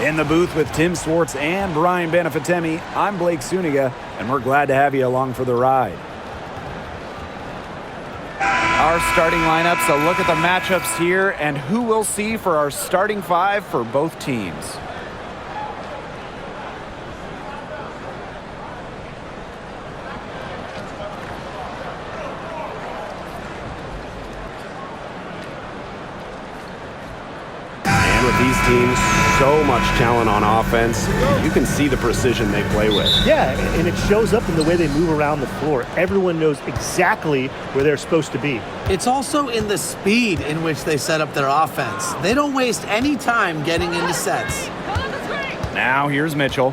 In the booth with Tim Swartz and Brian Benefitemi, I'm Blake Suniga, and we're glad to have you along for the ride. Our starting lineups, a look at the matchups here and who we'll see for our starting five for both teams. With these teams, so much talent on offense. You can see the precision they play with. Yeah, and it shows up in the way they move around the floor. Everyone knows exactly where they're supposed to be. It's also in the speed in which they set up their offense. They don't waste any time getting into sets. Now here's Mitchell.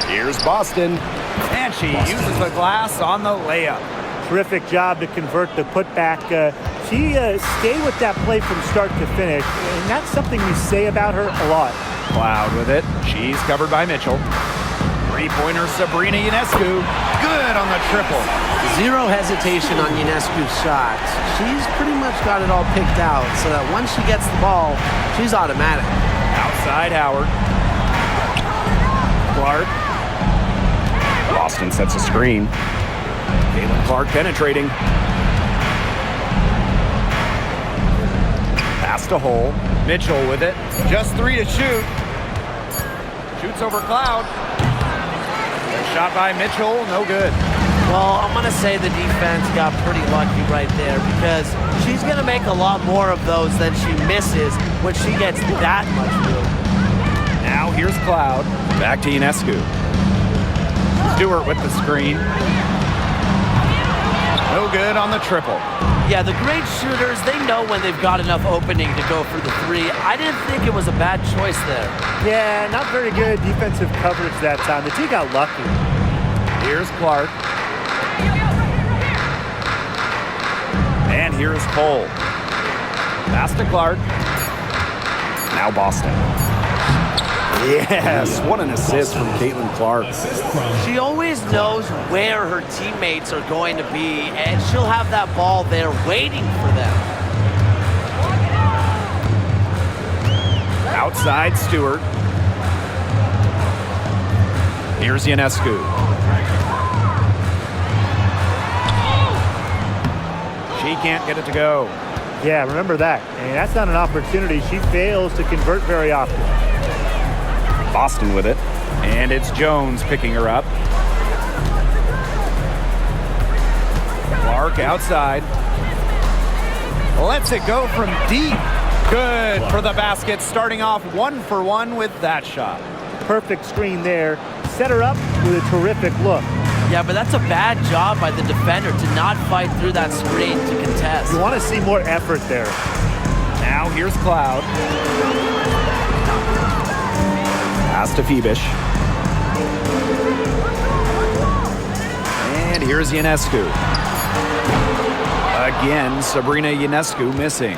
Here's Boston. And she uses the glass on the layup. Terrific job to convert the putback. She stayed with that play from start to finish, and that's something we say about her a lot. Cloud with it. She's covered by Mitchell. Three-pointer Sabrina Ionescu. Good on the triple. Zero hesitation on Ionescu's shots. She's pretty much got it all picked out so that once she gets the ball, she's automatic. Outside Howard. Clark. Boston sets a screen. Clark penetrating. Pass to Hole. Mitchell with it. Just three to shoot. Shoots over Cloud. Shot by Mitchell. No good. Well, I'm going to say the defense got pretty lucky right there because she's going to make a lot more of those than she misses when she gets that much room. Now here's Cloud. Back to Ionescu. Stewart with the screen. No good on the triple. Yeah, the great shooters, they know when they've got enough opening to go for the three. I didn't think it was a bad choice there. Yeah, not very good defensive coverage that time. The team got lucky. Here's Clark. And here's Cole. Pass to Clark. Now Boston. Yes, what an assist from Clark. She always knows where her teammates are going to be, and she'll have that ball there waiting for them. Outside Stewart. Here's Ionescu. She can't get it to go. Yeah, remember that. And that's not an opportunity. She fails to convert very often. Boston with it. And it's Jones picking her up. Clark outside. Lets it go from deep. Good for the basket. Starting off 1-for-1 with that shot. Perfect screen there. Set her up with a terrific look. Yeah, but that's a bad job by the defender to not fight through that screen to contest. You want to see more effort there. Now here's Cloud. Pass to Phoebish. And here's Ionescu. Again, Sabrina Ionescu missing.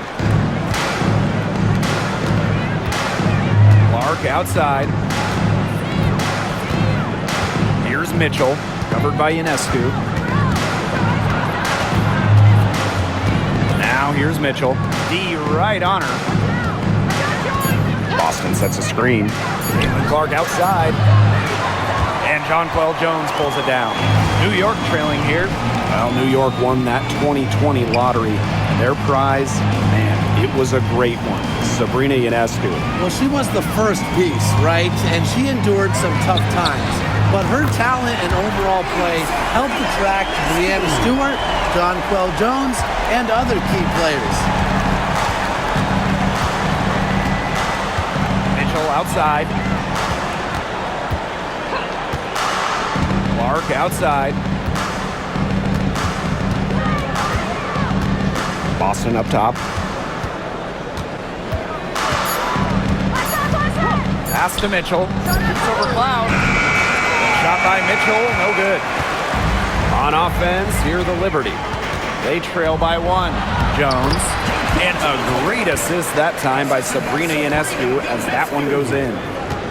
Clark outside. Here's Mitchell, covered by Ionescu. Now here's Mitchell. D right on her. Boston sets a screen. Clark outside. And Jonquel Jones pulls it down. New York trailing here. Well, New York won that 2020 lottery. And their prize, man, it was a great one. Sabrina Ionescu. Well, she was the first piece, right? And she endured some tough times. But her talent and overall play helped attract Brianna Stewart, Jonquel Jones, and other key players. Outside. Clark outside. Boston up top. Pass to Mitchell. Shoots over Cloud. Shot by Mitchell, no good. On offense, here the Liberty. They trail by one. Jones. And a great assist that time by Sabrina Ionescu as that one goes in.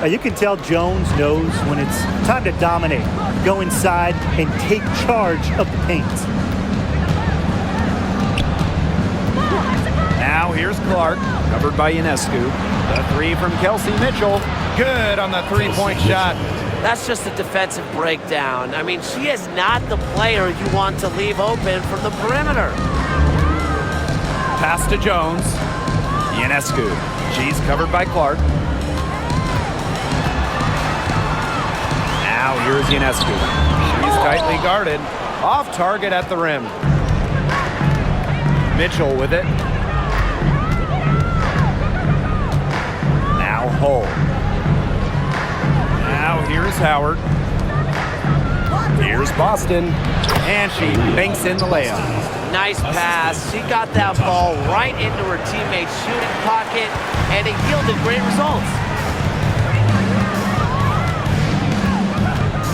You can tell Jones knows when it's time to dominate, go inside, and take charge of the paint. Now Now here's Clark, covered by Ionescu. The three from Kelsey Mitchell. Good on the three-point shot. That's just a defensive breakdown. I mean, she is not the player you want to leave open from the perimeter. Pass to Jones. Ionescu. She's covered by Clark. Now here's Ionescu. She's tightly guarded. Off target at the rim. Mitchell with it. Now Hull. Now here's Howard. Here's Boston. And she banks in the layup. Nice pass. She got that ball right into her teammate's shooting pocket, and it yielded great results.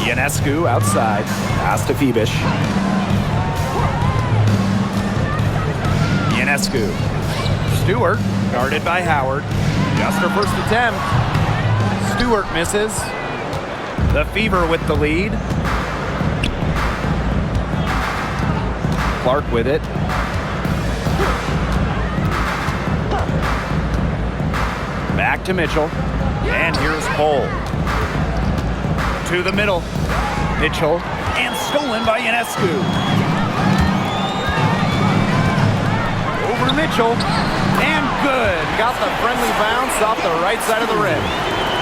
Ionescu outside. Pass to Phoebish. Ionescu. Stewart, guarded by Howard. Just her first attempt. Stewart misses. The Fever with the lead. Clark with it. Back to Mitchell. And here's Cole. To the middle. Mitchell. And stolen by Ionescu. Over to Mitchell. And good. Got the friendly bounce off the right side of the rim.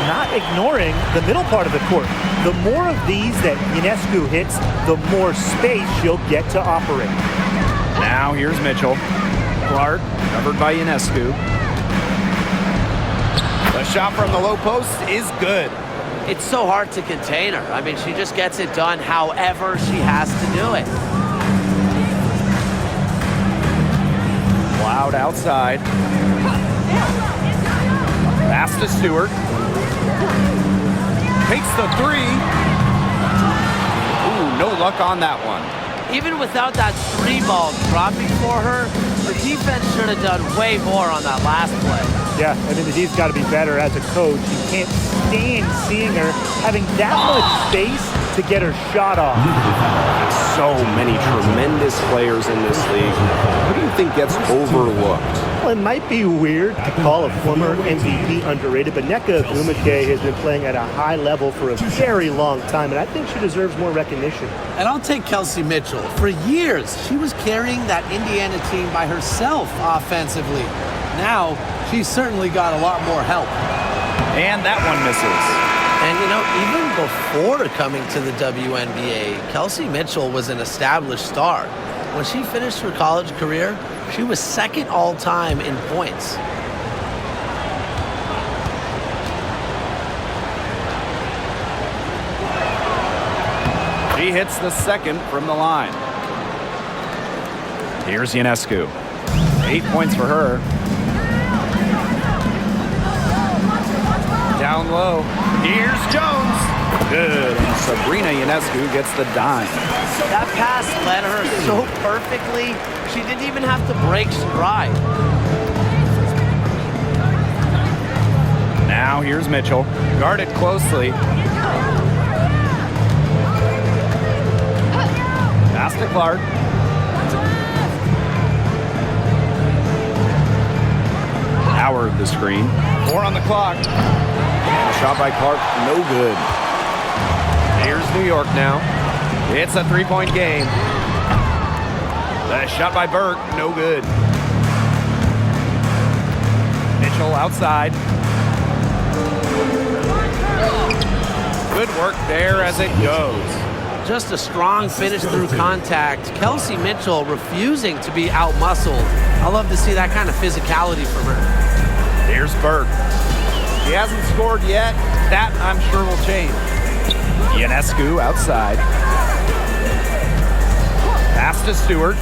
Not ignoring the middle part of the court. The more of these that Ionescu hits, the more space she'll get to operate. Now here's Mitchell. Clark, covered by Ionescu. The shot from the low post is good. It's so hard to contain her. I mean, she just gets it done however she has to do it. Loud outside. Pass to Stewart. Takes the three. Ooh, no luck on that one. Even without that three ball dropping for her, the defense should have done way more on that last play. Yeah, I mean, the D's got to be better as a coach. You can't stand seeing her having that much space to get her shot off. So many tremendous players in this league. What do you think gets overlooked? Well, it might be weird to call a former MVP underrated, but Nneka Ogwumike has been playing at a high level for a very long time, and I think she deserves more recognition. And I'll take Kelsey Mitchell. For years, she was carrying that Indiana team by herself offensively. Now, she's certainly got a lot more help. And that one misses. And, you know, even before coming to the WNBA, Kelsey Mitchell was an established star. When she finished her college career, she was second all-time in points. She hits the second from the line. Here's Ionescu. 8 points for her. Down low. Here's Jones. Good. And Sabrina Ionescu gets the dime. That pass led her so perfectly, she didn't even have to break stride. Now here's Mitchell. Guarded closely. Pass to Clark. Howard the screen. 4 on the clock. And a shot by Clark, no good. Here's New York now. It's a three-point game. The shot by Burke, no good. Mitchell outside. Good work there as it goes. Just a strong finish through contact. Kelsey Mitchell refusing to be out-muscled. I love to see that kind of physicality from her. Here's Burke. He hasn't scored yet. That, I'm sure, will change. Ionescu outside. Pass to Stewart.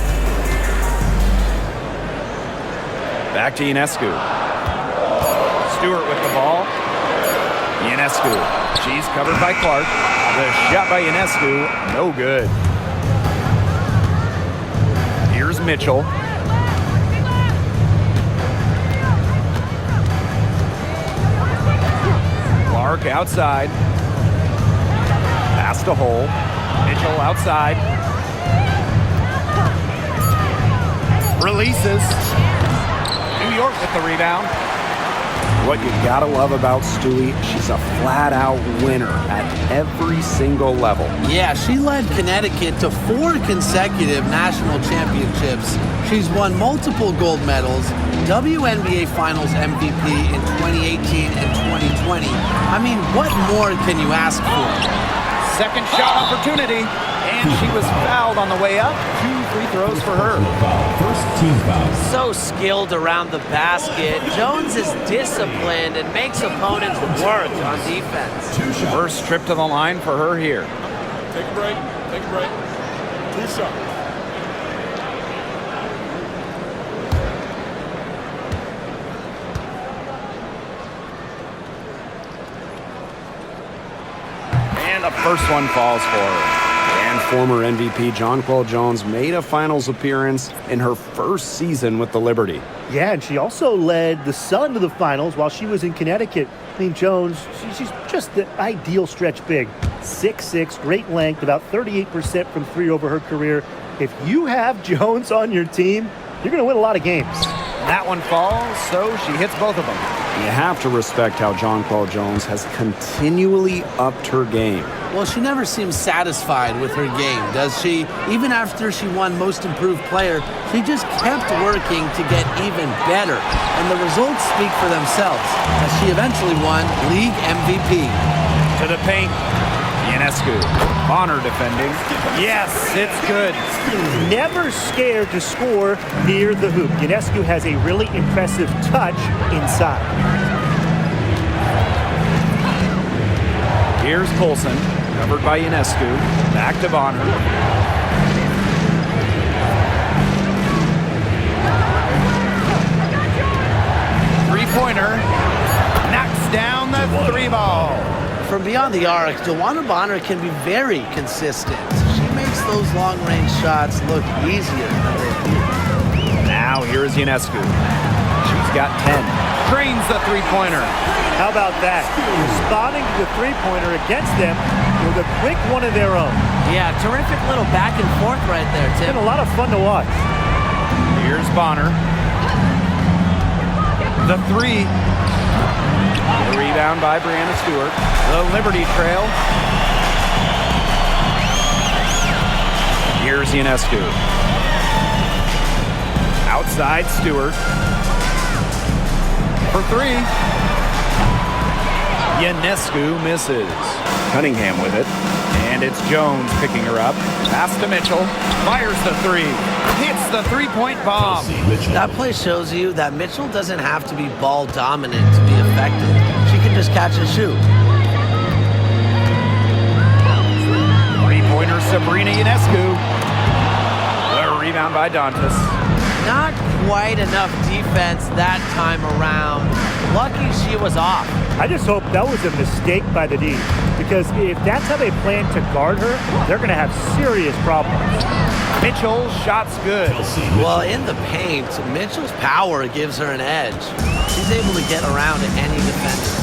Back to Ionescu. Stewart with the ball. Ionescu. She's covered by Clark. The shot by Ionescu, no good. Here's Mitchell. Clark outside. Pass to Hull. Mitchell outside. Releases. New York with the rebound. What you gotta love about Stewie, she's a flat-out winner at every single level. Yeah, she led Connecticut to 4 consecutive national championships. She's won multiple gold medals, WNBA Finals MVP in 2018 and 2020. I mean, what more can you ask for? Second shot opportunity, and she was fouled on the way up. 2 free throws for her. First team foul. So skilled around the basket. Jones is disciplined and makes opponents work on defense. First trip to the line for her here. Take a break. Take a break. 2 shots. And the first one falls for her. And former MVP Jonquel Jones made a finals appearance in her first season with the Liberty. Yeah, and she also led the Sun to the finals while she was in Connecticut. I mean, Jones, she's just the ideal stretch big. 6'6", great length, about 38% from 3 over her career. If you have Jones on your team, you're going to win a lot of games. That one falls, so she hits both of them. You have to respect how Jonquel Jones has continually upped her game. Well, she never seems satisfied with her game, does she? Even after she won Most Improved Player, she just kept working to get even better. And the results speak for themselves, as she eventually won League MVP. To the paint. Ionescu. Bonner defending. Yes, it's good. Never scared to score near the hoop. Ionescu has a really impressive touch inside. Here's Colson, covered by Ionescu. Back to Bonner. Three-pointer. Knocks down the 3 ball. From beyond the arc, Joanna Bonner can be very consistent. She makes those long-range shots look easier than they appear. Now here's Ionescu. She's got 10. Trains the three-pointer. How about that? Responding to the three-pointer against them with a quick one of their own. Yeah, terrific little back and forth right there, It's Tim. been a lot of fun to watch. Here's Bonner. The 3. The rebound by Brianna Stewart. The Liberty trail. Here's Ionescu. Outside Stewart. For 3. Ionescu misses. Cunningham with it. And it's Jones picking her up. Pass to Mitchell. Fires the 3. Hits the three-point bomb. That play shows you that Mitchell doesn't have to be ball dominant to be effective. She can just catch and shoot. Three-pointer Sabrina Ionescu. The rebound by Dantas. Not quite enough defense that time around. Lucky she was off. I just hope that was a mistake by the D, because if that's how they plan to guard her, they're going to have serious problems. Mitchell, shots good. Well, in the paint, Mitchell's power gives her an edge. She's able to get around any defender.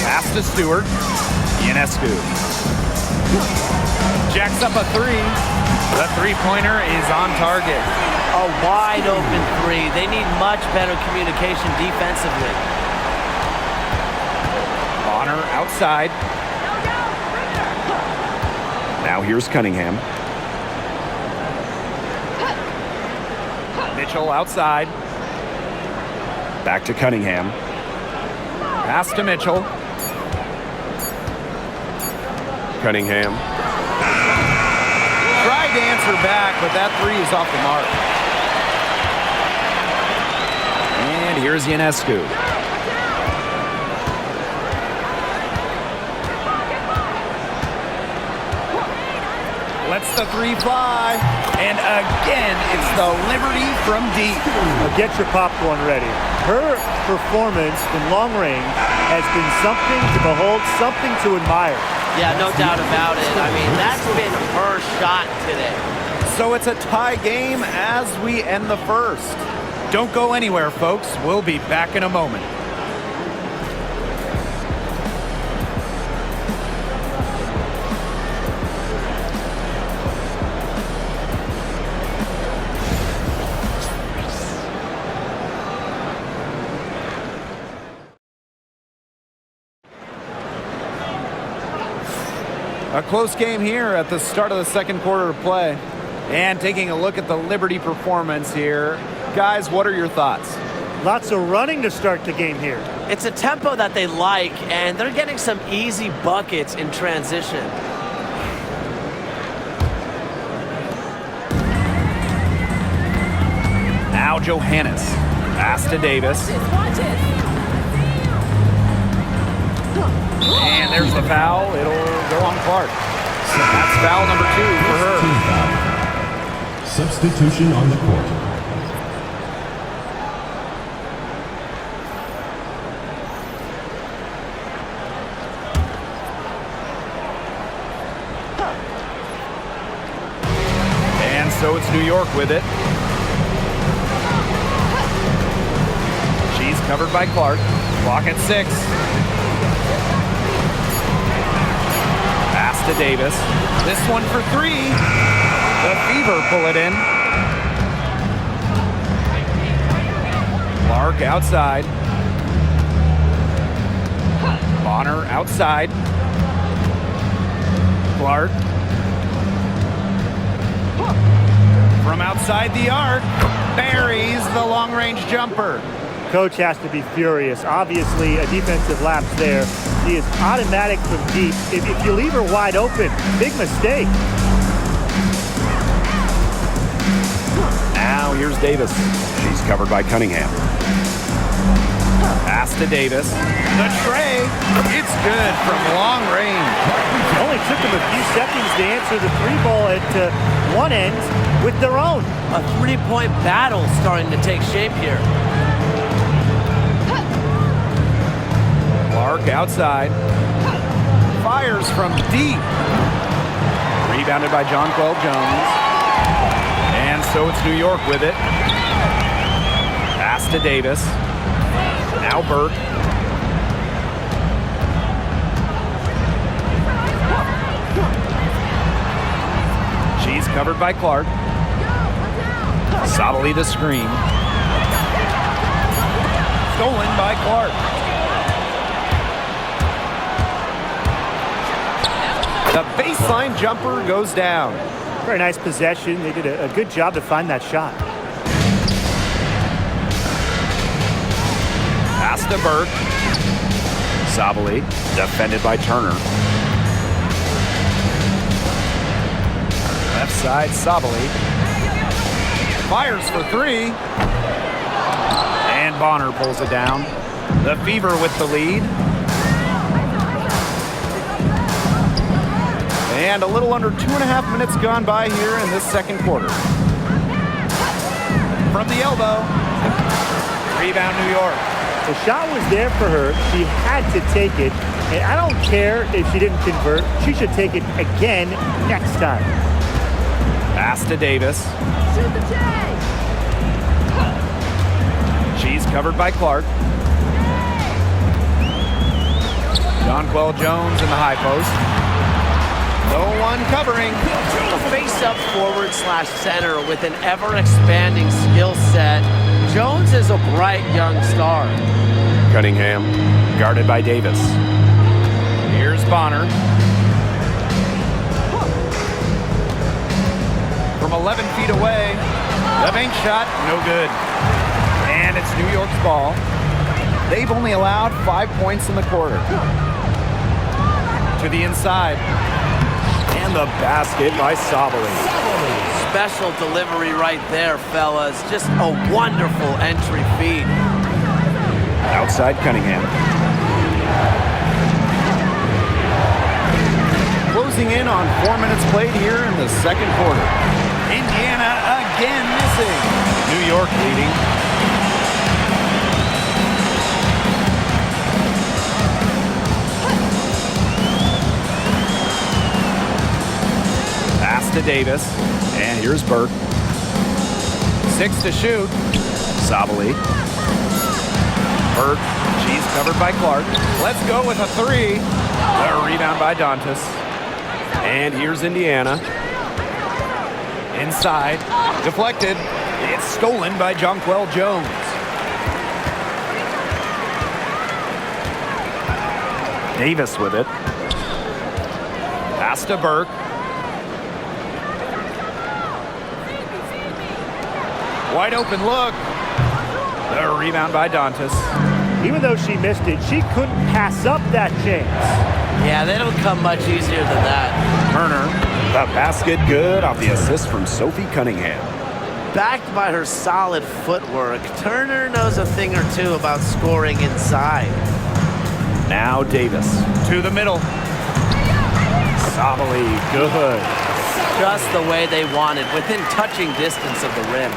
Pass to Stewart. Ionescu. Jacks up a 3. The three-pointer is on target. A wide open 3. They need much better communication defensively. Bonner outside. Now here's Cunningham. Mitchell outside. Back to Cunningham. Pass to Mitchell. Cunningham. Tried to answer back, but that 3 is off the mark. And here's Ionescu. Lets the 3 fly. And again, it's the Liberty from deep. Now get your popcorn ready. Her performance from long range has been something to behold, something to admire. Yeah, no doubt about it. I mean, that's been her shot today. So it's a tie game as we end the first. Don't go anywhere, folks. We'll be back in a moment. A close game here at the start of the second quarter of play. And taking a look at the Liberty performance here. Guys, what are your thoughts? Lots of running to start the game here. It's a tempo that they like, and they're getting some easy buckets in transition. Now Johannes. Pass to Davis. And there's the foul. It'll go on Clark. That's foul number 2 for her. Substitution on the court. And so it's New York with it. She's covered by Clark. Clock at 6. Pass to Davis. This one for 3. The Fever pull it in. Clark outside. Bonner outside. Clark. From outside the arc, buries the long-range jumper. Coach has to be furious. Obviously, a defensive lapse there. She is automatic from deep. If you leave her wide open, big mistake. Now here's Davis. She's covered by Cunningham. Pass to Davis. The tray. It's good from long range. It only took them a few seconds to answer the 3-ball at one end with their own. A 3-point battle starting to take shape here. Clark outside. Fires from deep. Rebounded by Jonquel Jones. And so it's New York with it. Pass to Davis. Now Burke. She's covered by Clark. Solidly the screen. Stolen by Clark. The baseline jumper goes down. Very nice possession. They did a good job to find that shot. Pass to Burke. Sabali, defended by Turner. Left side, Sabali. Fires for 3. And Bonner pulls it down. The Fever with the lead. And a little under 2.5 minutes gone by here in this second quarter. From the elbow. Rebound New York. The shot was there for her. She had to take it. And I don't care if she didn't convert. She should take it again next time. Pass to Davis. Shoot the J! She's covered by Clark. Jonquel Jones in the high post. No one covering. A face-up forward/center with an ever-expanding skill set. Jones is a bright young star. Cunningham, guarded by Davis. Here's Bonner. From 11 feet away. The bank shot, no good. And it's New York's ball. They've only allowed 5 points in the quarter. To the inside. And the basket by Sabali. Special delivery right there, fellas. Just a wonderful entry feed. Outside Cunningham. Closing in on 4 minutes played here in the second quarter. Indiana again missing. New York leading. Pass to Davis. And here's Burke. 6 to shoot. Sabali. Burke, she's covered by Clark. Let's go with a 3. The rebound by Dantas. And here's Indiana. Inside, deflected. It's stolen by Jonquel Jones. Davis with it. Pass Pass to Burke. Wide open look. The rebound by Dantas. Even though she missed it, she couldn't pass up that chance. Yeah, they don't come much easier than that. Turner, the basket good off the assist from Sophie Cunningham. Backed by her solid footwork, Turner knows a thing or two about scoring inside. Now Davis. To the middle. Sabali, good. Just the way they wanted, within touching distance of the rim.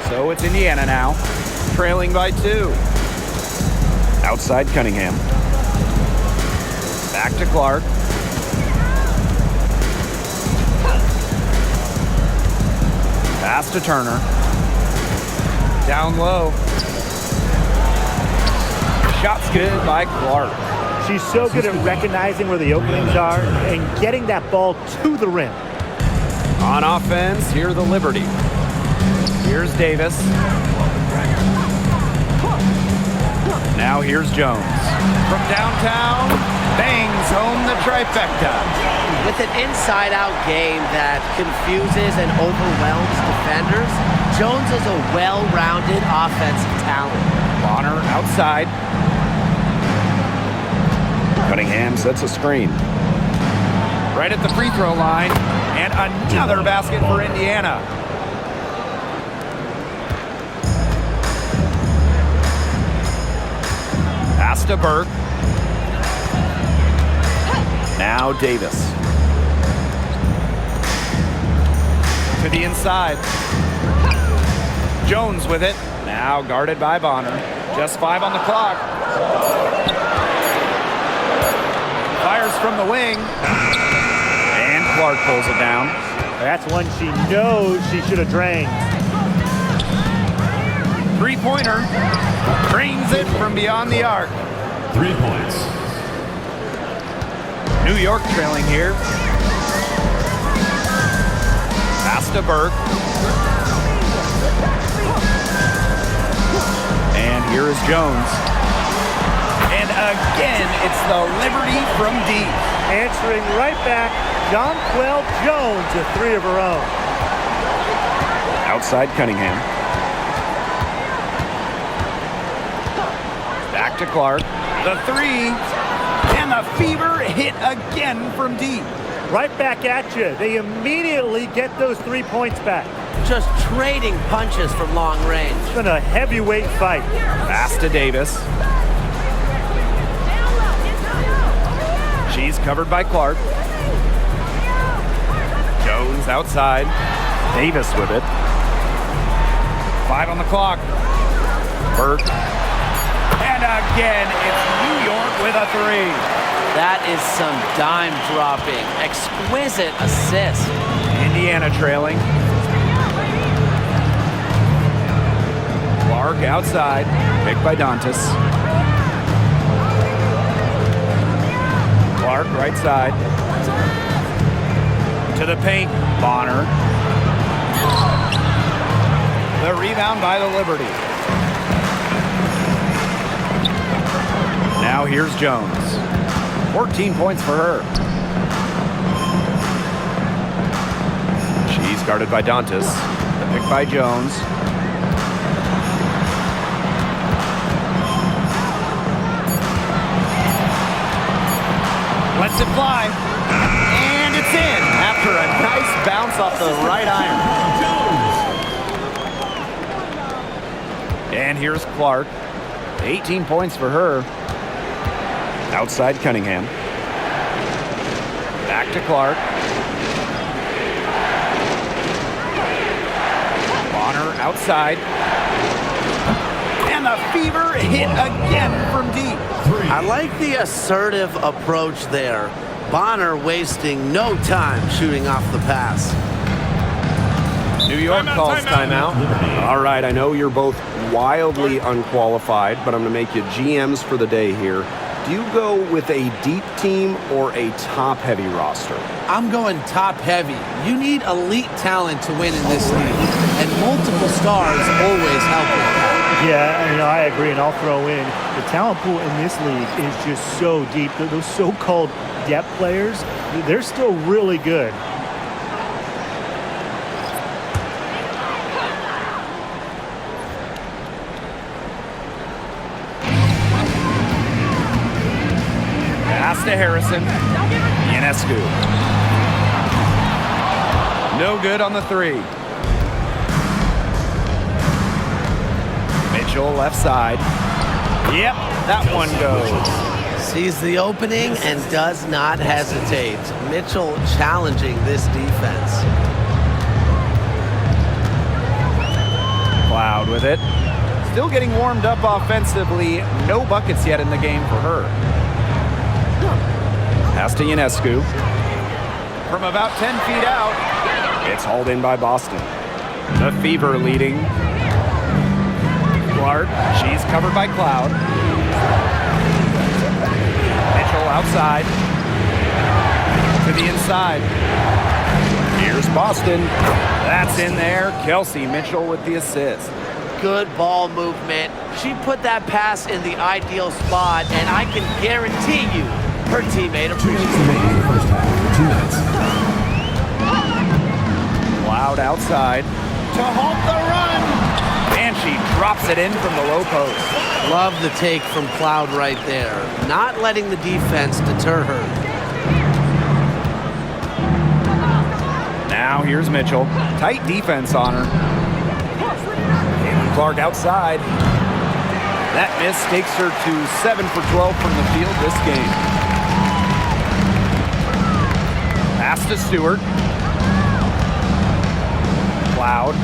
So it's Indiana now, trailing by 2. Outside Cunningham. Back to Clark. Pass to Turner. Down low. Shot's good by Clark. She's so good at recognizing where the openings are and getting that ball to the rim. On offense, here the Liberty. Here's Davis. Now here's Jones. From downtown, bangs home the trifecta. With an inside-out game that confuses and overwhelms defenders, Jones is a well-rounded offensive talent. Bonner outside. Cunningham sets a screen. Right at the free throw line. And another basket for Indiana. Pass to Burke. Now Davis. To the inside. Jones with it. Now guarded by Bonner. Just 5 on the clock. Fires from the wing. And Clark pulls it down. That's one she knows she should have drained. Three-pointer. Drains it from beyond the arc. 3 points. New York trailing here. Pass to Burke. And here is Jones. And again, it's the Liberty from deep. Answering right back, Jonquel Jones, a 3 of her own. Outside Cunningham. Back to Clark. The 3. And the fever hit again from deep. Right back at you. They immediately get those 3 points back. Just trading punches from long range. It's been a heavyweight fight. Pass to Davis. She's covered by Clark. Jones outside. Davis with it. 5 on the clock. Burke. And again, it's New York with a 3. That is some dime-dropping, exquisite assist. Indiana trailing. Clark outside. Picked by Dantas. Clark right side. To the paint. Bonner. The rebound by the Liberty. Now here's Jones. 14 points for her. She's guarded by Dantas. The pick by Jones. Lets it fly. And it's in after a nice bounce off the right iron. And here's Clark. 18 points for her. Outside Cunningham. Back to Clark. Bonner outside. And the fever hit again from deep. I like the assertive approach there. Bonner wasting no time shooting off the pass. New York calls timeout. All right, I know you're both wildly unqualified, but I'm going to make you GMs for the day here. Do you go with a deep team or a top-heavy roster? I'm going top-heavy. You need elite talent to win in this league, and multiple stars always help with that. Yeah, I agree, and I'll throw in the talent pool in this league is just so deep. Those so-called depth players, they're still really good. Pass to Harrison. Ionescu. No good on the three. Mitchell left side. Yep, that one goes. Sees the opening and does not hesitate. Mitchell challenging this defense. Cloud with it. Still getting warmed up offensively. No buckets yet in the game for her. Pass to Ionescu. From about 10 feet out. It's hauled in by Boston. The Fever leading. Clark, she's covered by Cloud. Mitchell outside. To the inside. Here's Boston. That's in there. Kelsey Mitchell with the assist. Good ball movement. She put that pass in the ideal spot, and I can guarantee you her teammate appreciates it. First half, 2 minutes. Cloud outside to halt the run. And she drops it in from the low post. Love the take from Cloud right there. Not letting the defense deter her. Now here's Mitchell. Tight defense on her. Clark outside. That miss takes her to 7 for 12 from the field this game. Pass to Stewart. Cloud.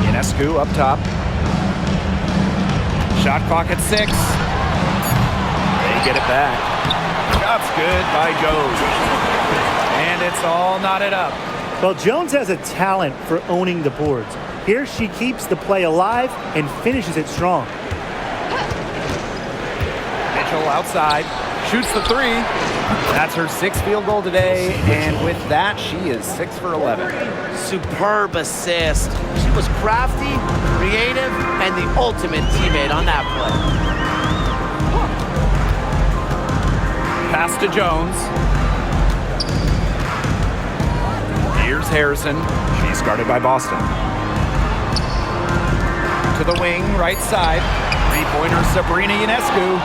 Ionescu up top. Shot clock at 6. They get it back. Shot's good by Jones. And it's all knotted up. Well, Jones has a talent for owning the boards. Here she keeps the play alive and finishes it strong. Mitchell outside. Shoots the 3. That's her 6th field goal today. And with that, she is 6 for 11. Superb assist. She was crafty, creative, and the ultimate teammate on that play. Pass to Jones. Here's Harrison. She's guarded by Boston. To the wing, right side. Three-pointer, Sabrina Ionescu.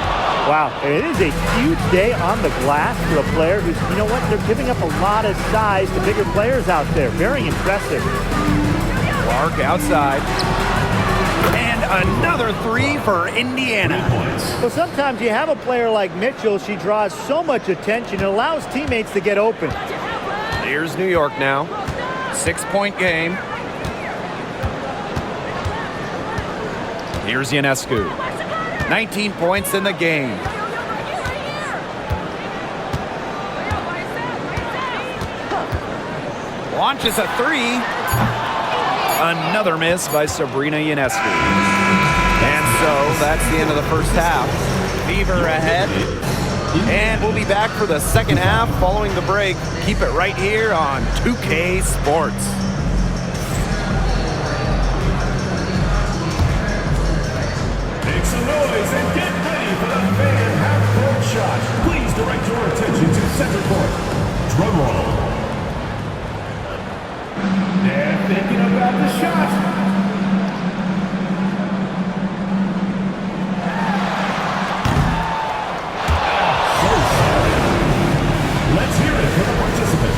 Wow, it is a huge day on the glass for a player who's, you know what, they're giving up a lot of size to bigger players out there. Very impressive. Clark outside. And another 3 for Indiana. So sometimes you have a player like Mitchell, she draws so much attention, it allows teammates to get open. Here's New York now. 6-point game. Here's Ionescu. 19 points in the game. Launches a 3. Another miss by Sabrina Ionescu. And so that's the end of the first half. Fever ahead. And we'll be back for the second half following the break. Keep it right here on 2K Sports. Make some noise and get ready for the fan half-court shot. Please direct your attention to center court. Drum roll. They're thinking about the shot. Let's hear it for the participant.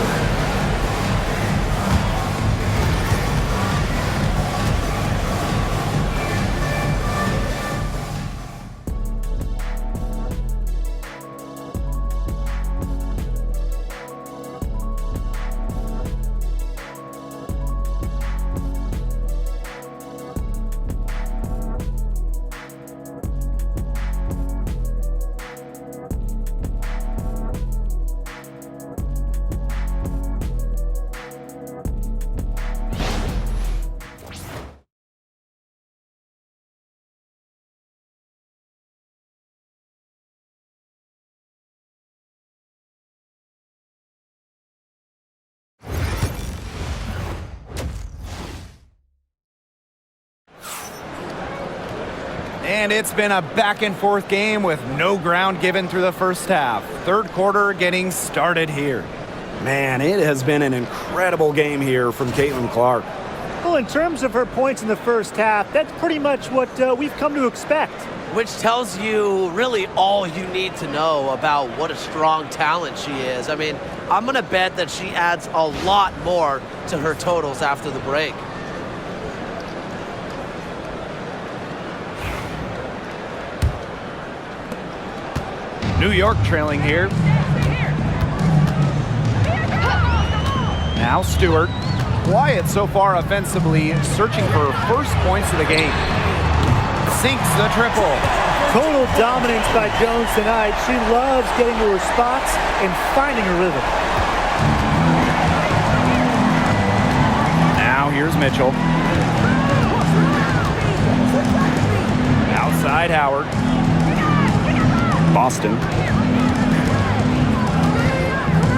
And it's been a back-and-forth game with no ground given through the first half. Third quarter getting started here. Man, it has been an incredible game here from Clark. Well, in terms of her points in the first half, that's pretty much what we've come to expect. Which tells you really all you need to know about what a strong talent she is. I mean, I'm going to bet that she adds a lot more to her totals after the break. New York trailing here. Now Stewart. Quiet so far offensively, searching for her first points of the game. Sinks the triple. Total dominance by Jones tonight. She loves getting to her spots and finding her rhythm. Now here's Mitchell. Outside Howard. Boston.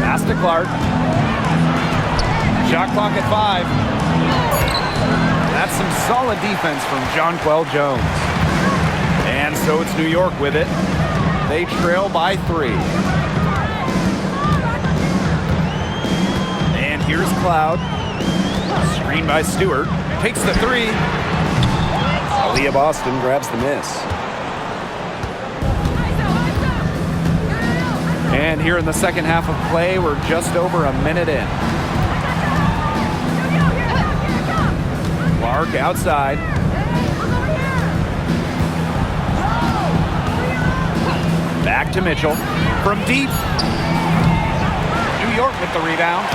Pass to Clark. Shot clock at 5. That's some solid defense from Jonquel Jones. And so it's New York with it. They trail by 3. And here's Cloud. Screen by Stewart. Takes the 3. Aaliyah Boston grabs the miss. And here in the second half of play, we're just over a minute in. Clark outside. Back to Mitchell. From deep. New York with the rebound.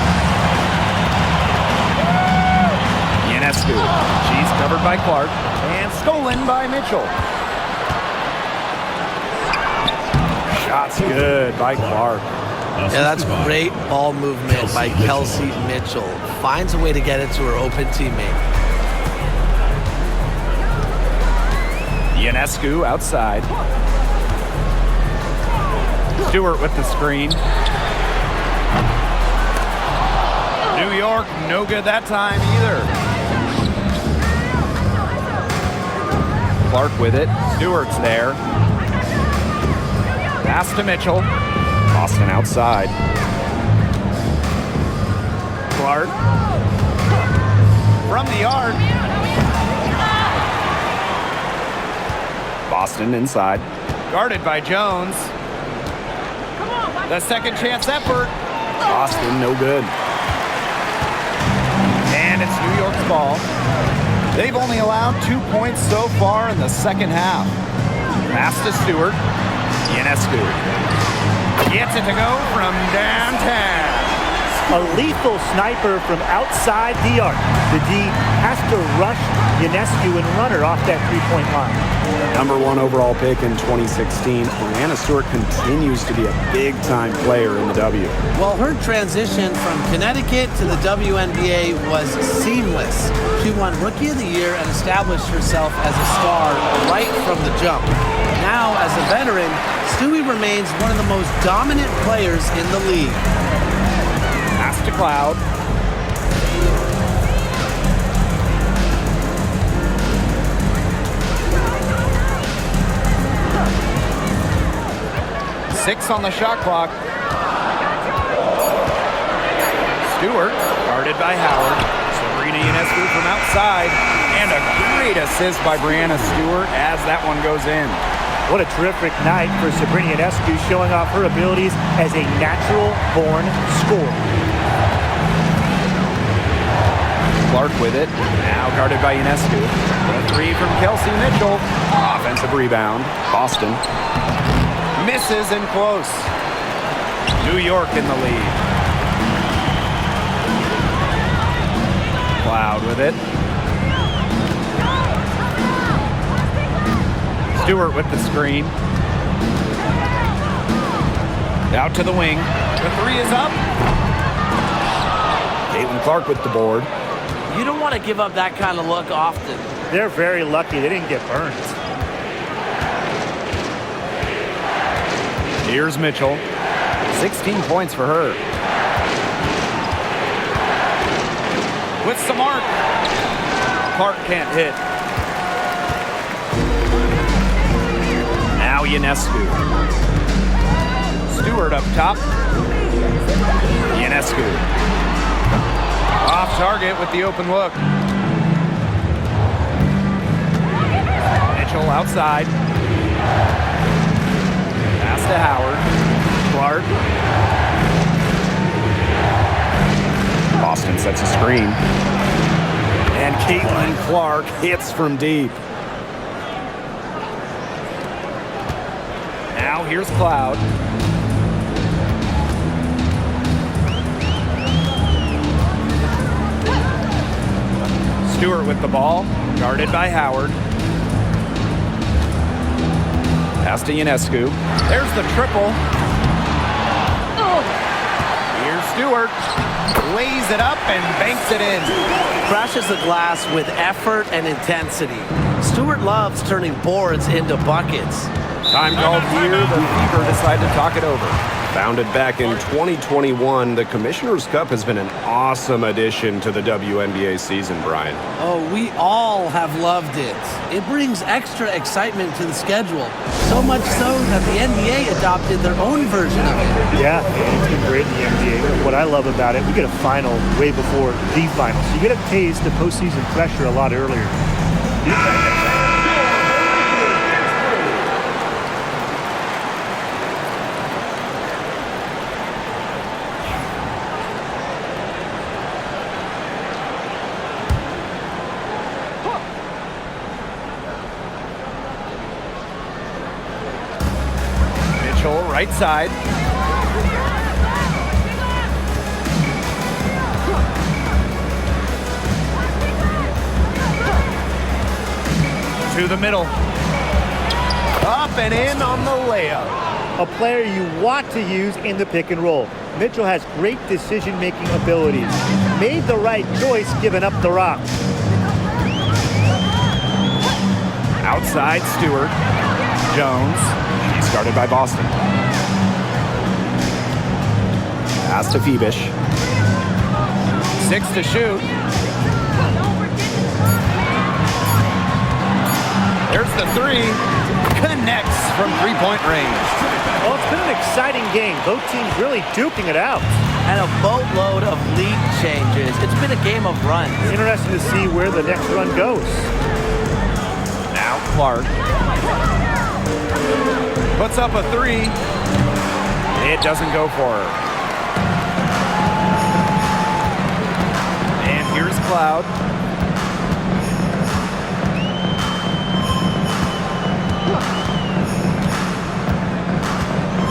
Ionescu. She's covered by Clark. And stolen by Mitchell. Shots good by Clark. Yeah, that's great ball movement by Kelsey Mitchell. Finds a way to get it to her open teammate. Ionescu outside. Stewart with the screen. New York, no good that time either. Clark with it. Stewart's there. Pass to Mitchell. Boston outside. Clark. From the yard. Boston inside. Guarded by Jones. The second chance effort. Boston no good. And it's New York's ball. They've only allowed 2 points so far in the second half. Pass to Stewart. Ionescu gets it to go from downtown. A lethal sniper from outside the arc. The D has to rush Ionescu and run her off that three-point line. Number 1 overall pick in 2016, Brianna Stewart continues to be a big-time player in the W. Well, her transition from Connecticut to the WNBA was seamless. She won Rookie of the Year and established herself as a star right from the jump. Now, as a veteran, Stewie remains one of the most dominant players in the league. Pass to Cloud. Six on the shot clock. Stewart, guarded by Howard. Sabrina Ionescu from outside. And a great assist by Brianna Stewart as that one goes in. What a terrific night for Sabrina Ionescu, showing off her abilities as a natural-born scorer. Clark with it. Now guarded by Ionescu. A 3 from Kelsey Mitchell. Offensive rebound. Boston. Misses and close. New York in the lead. Cloud with it. Stewart with the screen. Out to the wing. The 3 is up. Caitlin Clark with the board. You don't want to give up that kind of look often. They're very lucky they didn't get burned. Here's Mitchell. 16 points for her. With some arc. Clark can't hit. Ionescu. Stewart up top. Ionescu. Off target with the open look. Mitchell outside. Pass to Howard. Clark. Boston sets a screen. And Clark hits from deep. Now here's Cloud. Stewart with the ball, guarded by Howard. Pass to Ionescu. There's the triple. Here's Stewart. Lays it up and banks it in. Crashes the glass with effort and intensity. Stewart loves turning boards into buckets. Time called here. The Fever decide to talk it over. Founded back in 2021, the Commissioner's Cup has been an awesome addition to the WNBA season, Brian. Oh, we all have loved it. It brings extra excitement to the schedule. So much so that the NBA adopted their own version of it. Yeah, it's been great in the NBA. What I love about it, we get a final way before the final. So you get a taste of postseason pressure a lot earlier. Right side. To the middle. Up and in on the layup. A player you want to use in the pick and roll. Mitchell has great decision-making abilities. Made the right choice giving up the rock. Outside Stewart. Jones. He's guarded by Boston. Pass to Phoebish. 6 to shoot. There's the three. Connects from three-point range. Well, it's been an exciting game. Both teams really duking it out. And a boatload of lead changes. It's been a game of runs. Interesting to see where the next run goes. Now Clark. Puts up a three. It doesn't go for her. And here's Cloud.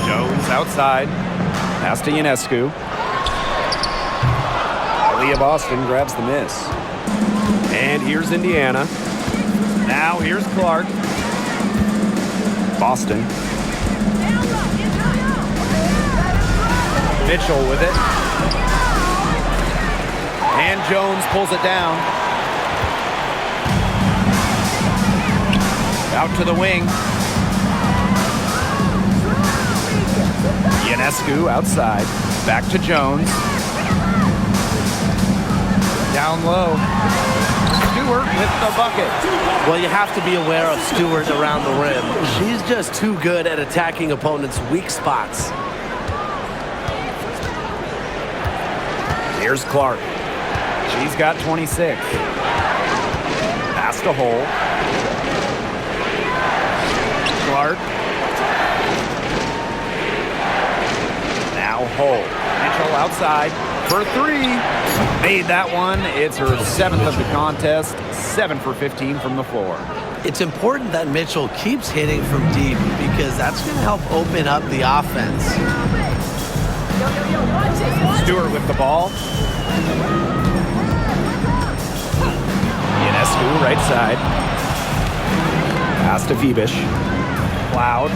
Jones outside. Pass to Ionescu. Aaliyah Boston grabs the miss. And here's Indiana. Now here's Clark. Boston. Mitchell with it. And Jones pulls it down. Out to the wing. Ionescu outside. Back to Jones. Down low. Stewart with the bucket. Well, you have to be aware of Stewart around the rim. She's just too good at attacking opponents' weak spots. Here's Clark. She's got 26. Pass to Hole. Clark. Now Hole. Mitchell outside for three. Made that one. It's her 7th of the contest. 7 for 15 from the floor. It's important that Mitchell keeps hitting from deep because that's going to help open up the offense. Stewart with the ball. Ionescu right side. Pass to Phoebish. Cloud.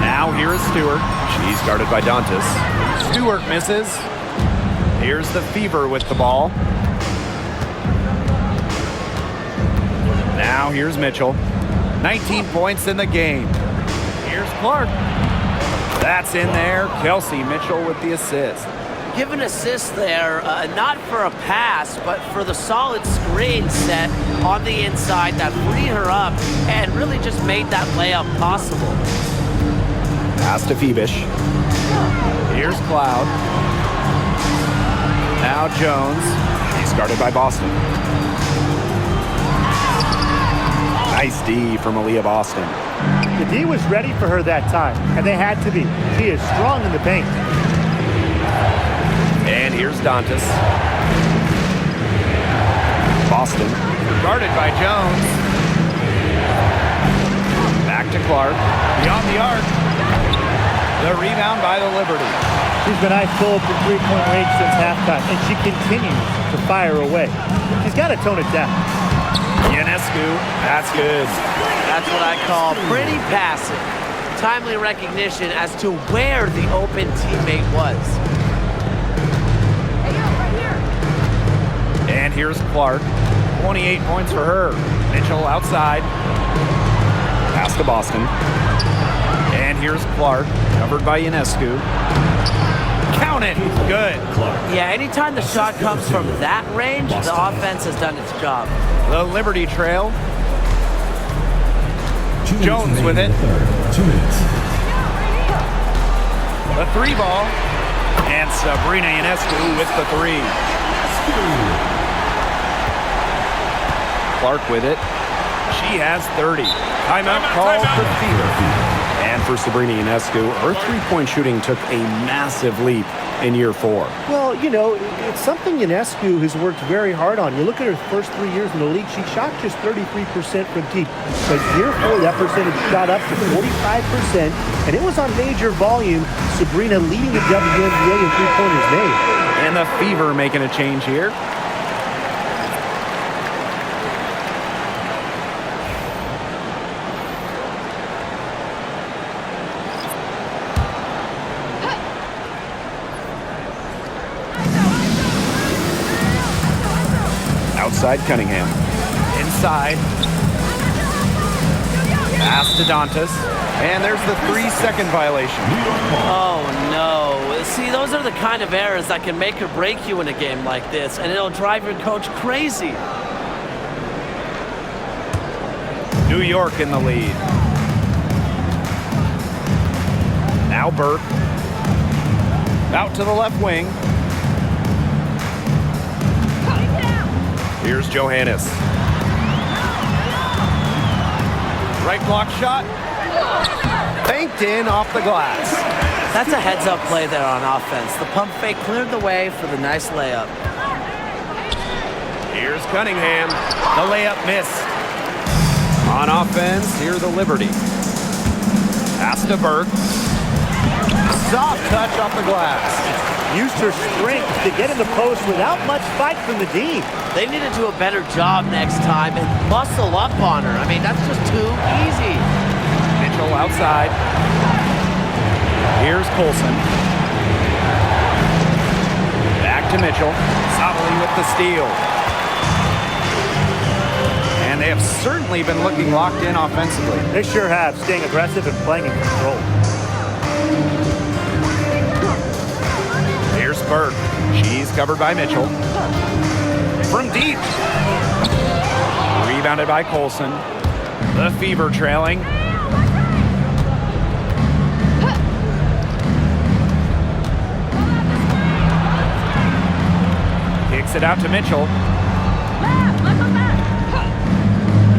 Now here is Stewart. She's guarded by Dantas. Stewart misses. Here's the Fever with the ball. Now here's Mitchell. 19 points in the game. Here's Clark. That's in there. Kelsey Mitchell with the assist. Give an assist there, not for a pass, but for the solid screen set on the inside that freed her up and really just made that layup possible. Pass to Phoebish. Here's Cloud. Now Jones. He's guarded by Boston. Nice D from Aaliyah Boston. The D was ready for her that time, and they had to be. She is strong in the paint. And here's Dantas. Boston. Guarded by Jones. Back to Clark. Beyond the arc. The rebound by the Liberty. She's been ice cold from three-point range since halftime, and she continues to fire away. She's got to tone it down. Ionescu, that's good. That's what I call pretty passive. Timely recognition as to where the open teammate was. And here's Clark. 28 points for her. Mitchell outside. Pass to Boston. And here's Clark, covered by Ionescu. Count it. Good. Yeah, anytime the shot comes from that range, the offense has done its job. The Liberty trail. Jones with it. 2 minutes. The three ball. And Sabrina Ionescu with the three. Clark with it. She has 30. Timeout called for Fever. And for Sabrina Ionescu, her three-point shooting took a massive leap in year 4. Well, you know, it's something Ionescu has worked very hard on. You look at her first 3 years in the league, she shot just 33% from deep. But year 4, that percentage shot up to 45%, and it was on major volume. Sabrina leading the WNBA in three-pointers made. And the Fever making a change here. Outside Cunningham. Inside. Pass to Dantas. And there's the 3-second violation. Oh, no. See, those are the kind of errors that can make or break you in a game like this, and it'll drive your coach crazy. New York in the lead. Now Burke. Out to the left wing. Here's Johannes. Right block shot. Banked in off the glass. That's a heads-up play there on offense. The pump fake cleared the way for the nice layup. Here's Cunningham. The layup missed. On offense, here the Liberty. Pass to Burke. Soft touch off the glass. Used her strength to get in the post without much fight from the D. They need to do a better job next time and muscle up on her. I mean, that's just too easy. Mitchell outside. Here's Colson. Back to Mitchell. Solidly with the steal. And they have certainly been looking locked in offensively. They sure have, staying aggressive and playing in control. Here's Burke. She's covered by Mitchell. From deep. Rebounded by Colson. The Fever trailing. Kicks it out to Mitchell.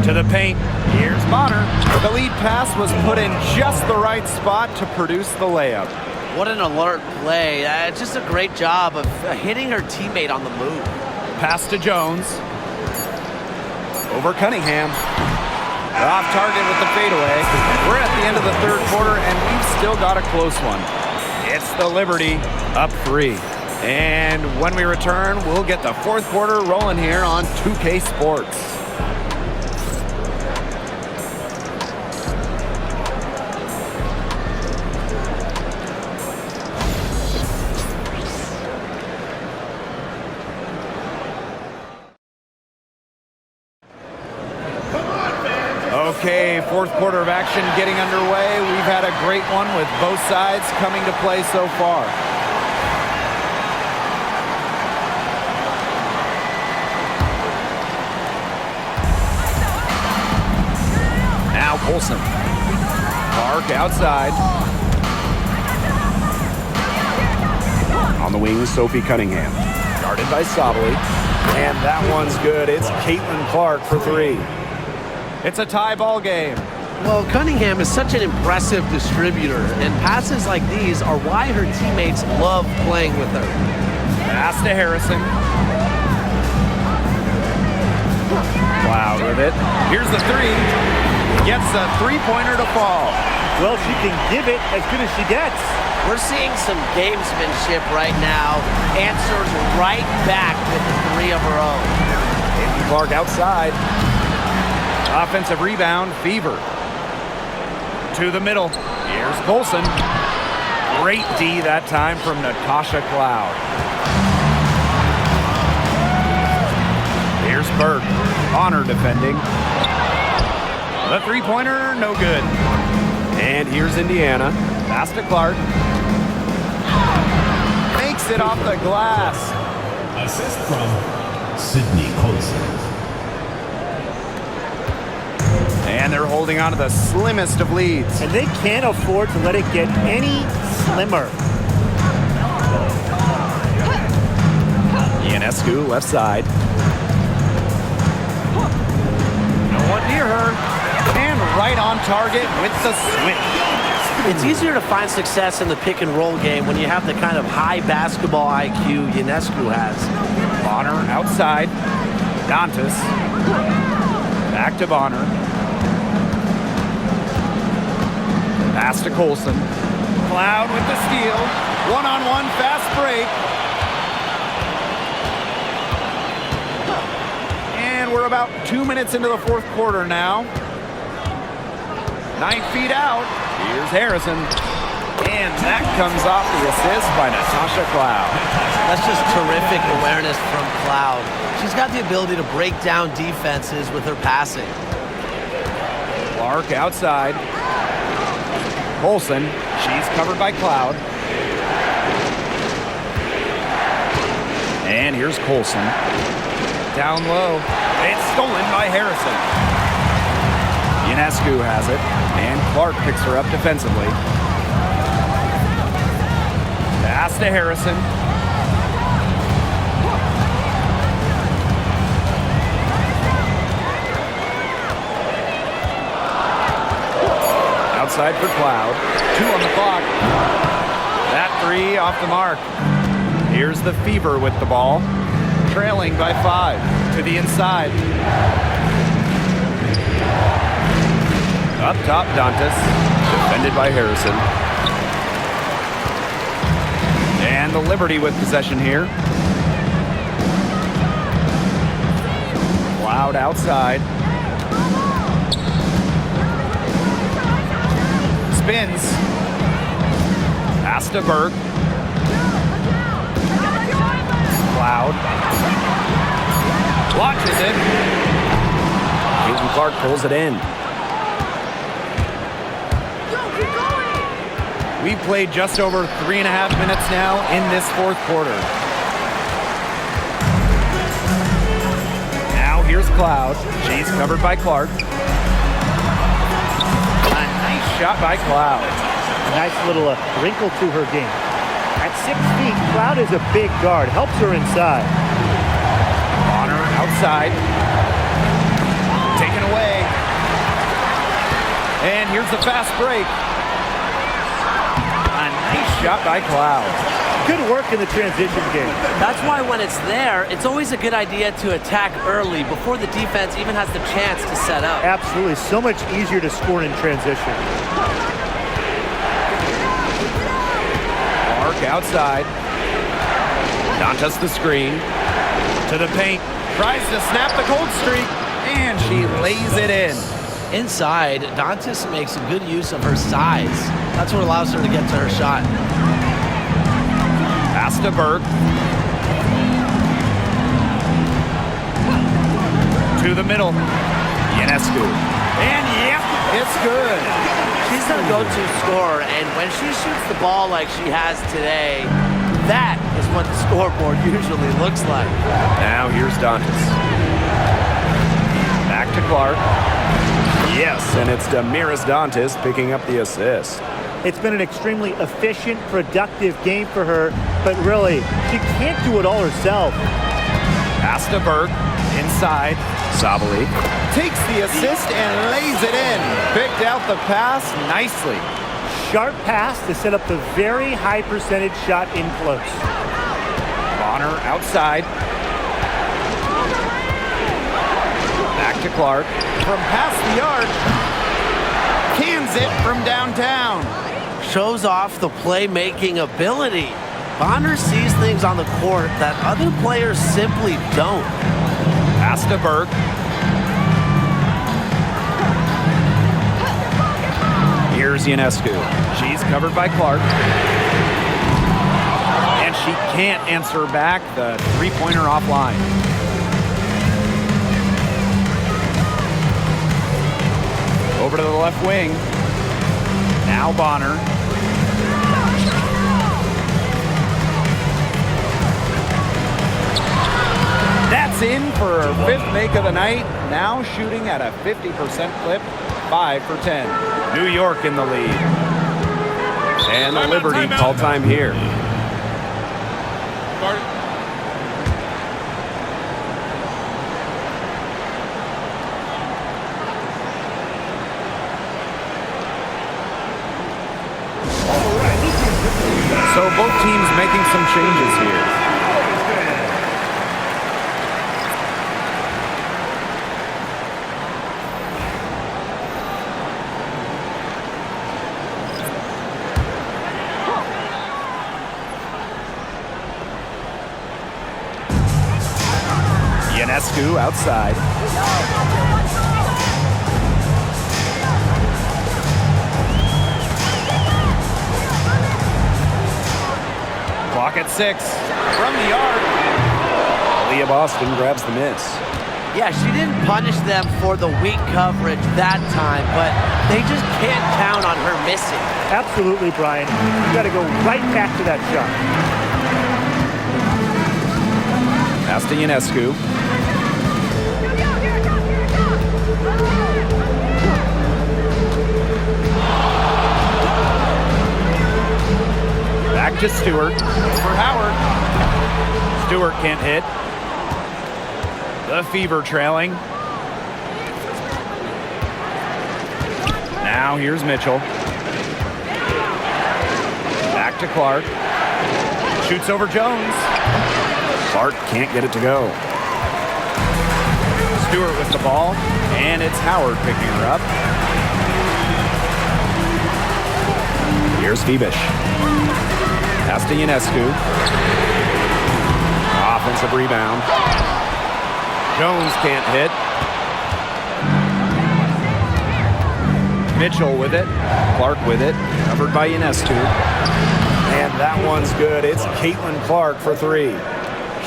To the paint. Here's Bonner. The lead pass was put in just the right spot to produce the layup. What an alert play. Just a great job of hitting her teammate on the move. Pass to Jones. Over Cunningham. Off target with the fadeaway. We're at the end of the third quarter, and we've still got a close one. It's the Liberty up 3. And when we return, we'll get the fourth quarter rolling here on 2K Sports. Okay, fourth quarter of action getting underway. We've had a great one with both sides coming to play so far. Olsen. Clark outside. On the wing, Sophie Cunningham. Guarded by Sabali. And that one's good. It's Caitlin Clark for three. It's a tie ball game. Well, Cunningham is such an impressive distributor, and passes like these are why her teammates love playing with her. Pass to Harrison. Cloud with it. Here's the three. Gets a three-pointer to fall. Well, she can give it as good as she gets. We're seeing some gamesmanship right now. Answers right back with the three of her own. Caitlin Clark outside. Offensive rebound, Fever. To the middle. Here's Colson. Great D that time from Natasha Cloud. Here's Burke. Honor defending. The three-pointer, no good. And here's Indiana. Pass to Clark. Makes it off the glass. Assist from Sydney Colson. And they're holding on to the slimmest of leads. And they can't afford to let it get any slimmer. Ionescu, left side. No one near her. And right on target with the switch. It's easier to find success in the pick and roll game when you have the kind of high basketball IQ Ionescu has. Bonner outside. Dantas. Back to Bonner. Pass to Colson. Cloud with the steal. One-on-one fast break. And we're about 2 minutes into the fourth quarter now. 9 feet out. Here's Harrison. And that comes off the assist by Natasha Cloud. That's just terrific awareness from Cloud. She's got the ability to break down defenses with her passing. Clark outside. Colson, she's covered by Cloud. And here's Colson. Down low. It's stolen by Harrison. Ionescu has it, and Clark picks her up defensively. Pass to Harrison. Outside for Cloud. 2 on the clock. That three off the mark. Here's the Fever with the ball. Trailing by 5. To the inside. Up top, Dantas. Defended by Harrison. And the Liberty with possession here. Cloud outside. Spins. Pass to Burke. Cloud. Launches it. Caitlin Clark pulls it in. We've played just over 3.5 minutes now in this fourth quarter. Now here's Cloud. She's covered by Clark. Shot by Cloud. A nice little wrinkle to her game. At 6 feet, Cloud is a big guard. Helps her inside. Bonner outside. Taken away. And here's the fast break. A nice shot by Cloud. Good work in the transition game. That's why when it's there, it's always a good idea to attack early before the defense even has the chance to set up. Absolutely. So much easier to score in transition. Clark outside. Dantas the screen. To the paint. Tries to snap the cold streak. And she lays it in. Inside, Dantas makes good use of her size. That's what allows her to get to her shot. Pass to Burke. To the middle. Ionescu. And yep, it's good. She's a go-to scorer, and when she shoots the ball like she has today, that is what the scoreboard usually looks like. Now here's Dantas. Back to Clark. Yes, and it's Damiris Dantas picking up the assist. It's been an extremely efficient, productive game for her, but really, she can't do it all herself. Pass to Burke. Inside. Sabali. Takes the assist and lays it in. Picked out the pass nicely. Sharp pass to set up the very high percentage shot in close. Bonner outside. Back to Clark. From past the arc. Cans it from downtown. Shows off the playmaking ability. Bonner sees things on the court that other players simply don't. Pass to Burke. Here's Ionescu. She's covered by Clark. And she can't answer back the three-pointer offline. Over to the left wing. Now Bonner. That's in for her fifth make of the night. Now shooting at a 50% clip, 5 for 10. New York in the lead. And the Liberty call time here. So both teams making some changes here. Ionescu outside. Clock at 6. From the arc. Leah Boston grabs the miss. Yeah, she didn't punish them for the weak coverage that time, but they just can't count on her missing. Absolutely, Brian. You got to go right back to that shot. Pass to Ionescu. Back to Stewart for Howard. Stewart can't hit. The Fever trailing. Now here's Mitchell. Back to Clark. Shoots over Jones. Clark can't get it to go. Stewart with the ball, and it's Howard picking her up. Here's Febish. Pass to Ionescu. Offensive rebound. Jones can't hit. Mitchell with it. Clark with it. Covered by Ionescu. And that one's good. It's CaitlinClark for 3.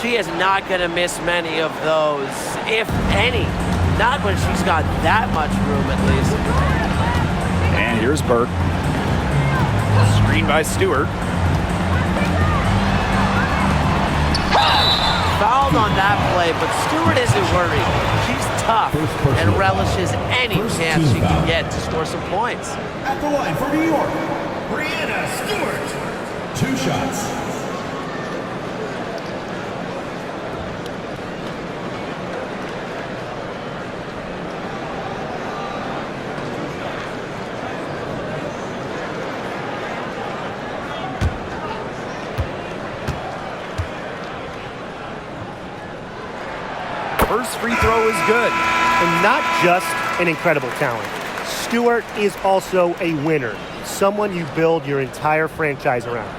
She is not going to miss many of those, if any. Not when she's got that much room, at least. And here's Burke. Screen by Stewart. Fouled on that play, but Stewart isn't worried. She's tough and relishes any chance she can get to score some points. At the line for New York, Brianna Stewart. 2 shots. First free throw is good. And not just an incredible talent. Stewart is also a winner. Someone you build your entire franchise around.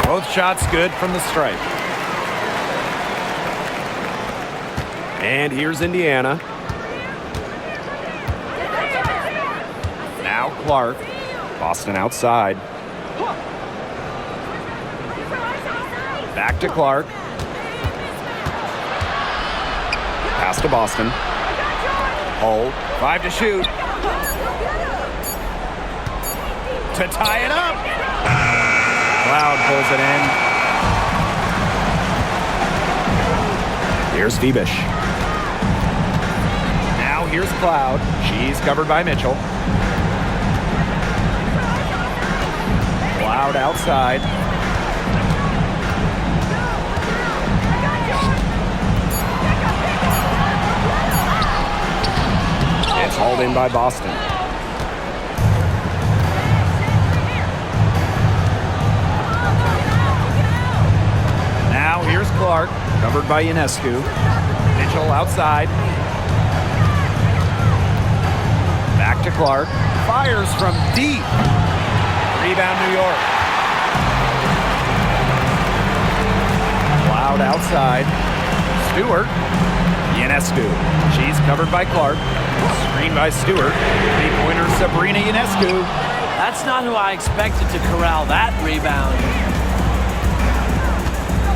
Both shots good from the stripe. And here's Indiana. Now Clark. Boston outside. Back to Clark. Pass to Boston. Hull. 5 to shoot. To tie it up. Cloud pulls it in. Here's Phoebish. Now here's Cloud. She's covered by Mitchell. Cloud outside. It's hauled in by Boston. Now here's Clark, covered by Ionescu. Mitchell outside. Back to Clark. Fires from deep. Rebound New York. Cloud outside. Stewart. Ionescu. She's covered by Clark. Screen by Stewart. Three-pointer Sabrina Ionescu. That's not who I expected to corral that rebound.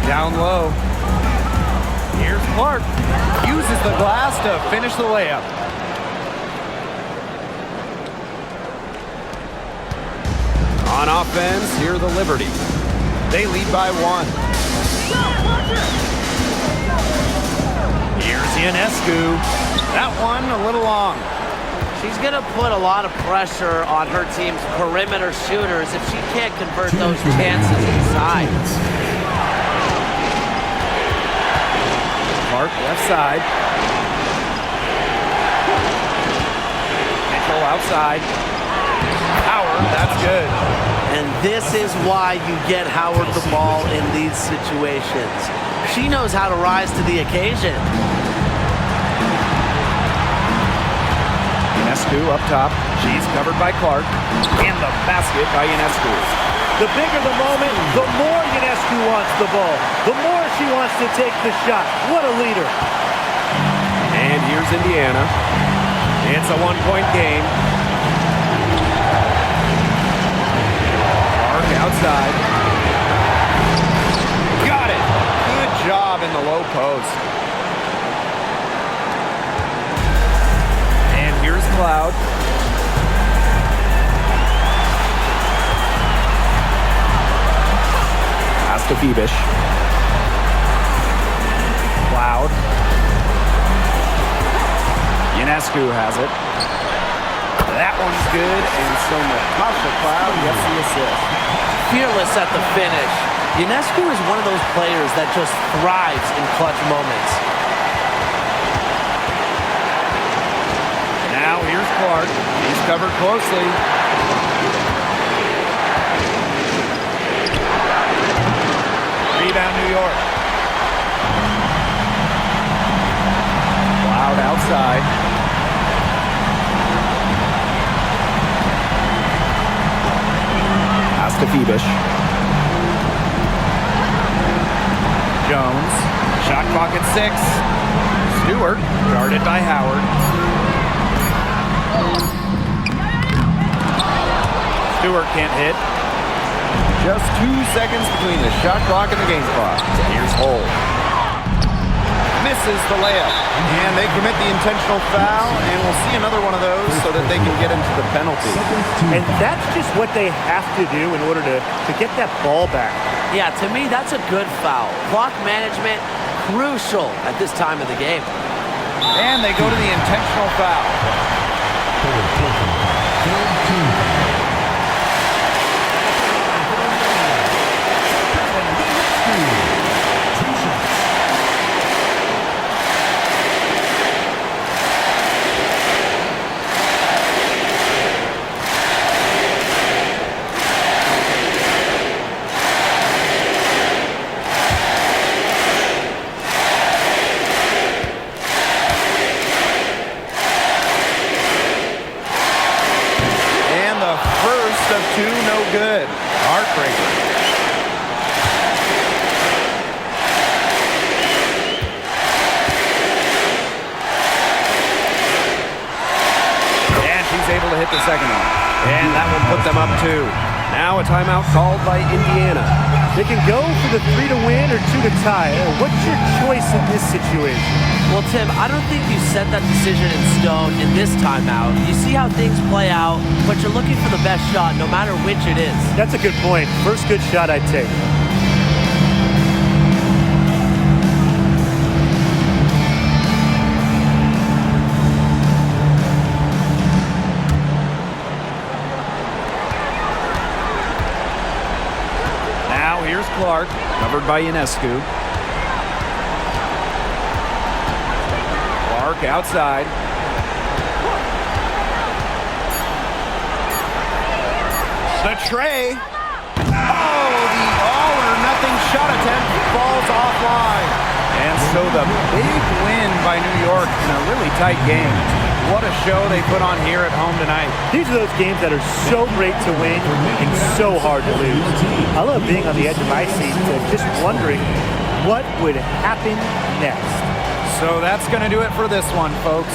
Down low. Here's Clark. Uses the glass to finish the layup. On offense, here the Liberty. They lead by 1. Here's Ionescu. That one a little long. She's going to put a lot of pressure on her team's perimeter shooters if she can't convert those chances inside. Clark left side. Mitchell outside. Howard, that's good. And this is why you get Howard the ball in these situations. She knows how to rise to the occasion. Ionescu up top. She's covered by Clark. And the basket by Ionescu. The bigger the moment, the more Ionescu wants the ball. The more she wants to take the shot. What a leader. And here's Indiana. It's a one-point game. Clark outside. Got it. Good job in the low post. And here's Cloud. Pass to Phoebish. Cloud. Ionescu has it. That one's good, and so Natasha Cloud gets the assist. Fearless at the finish. Ionescu is one of those players that just thrives in clutch moments. Now here's Clark. He's covered closely. Rebound New York. Cloud outside. Pass to Phoebish. Jones. Shot clock at 6. Stewart. Guarded by Howard. Stewart can't hit. Just 2 seconds between the shot clock and the game clock. Here's Hole. Misses the layup. And they commit the intentional foul, and we'll see another one of those so that they can get into the penalty. And that's just what they have to do in order to get that ball back. Yeah, to me, that's a good foul. Clock management, crucial at this time of the game. And they go to the intentional foul. Of 2, no good. Heartbreaker. And she's able to hit the second one. And that will put them up 2. Now a timeout called by Indiana. They can go for the 3 to win or 2 to tie. What's your choice in this situation? Well, Tim, I don't think you set that decision in stone in this timeout. You see how things play out, but you're looking for the best shot no matter which it is. That's a good point. First good shot I'd take. Now here's Clark, covered by Ionescu. Clark outside. The tray. Oh, the all-or-nothing shot attempt falls offline. And so the big win by New York in a really tight game. What a show they put on here at home tonight. These are those games that are so great to win and so hard to lose. I love being on the edge of my seat, just wondering what would happen next. So that's going to do it for this one, folks.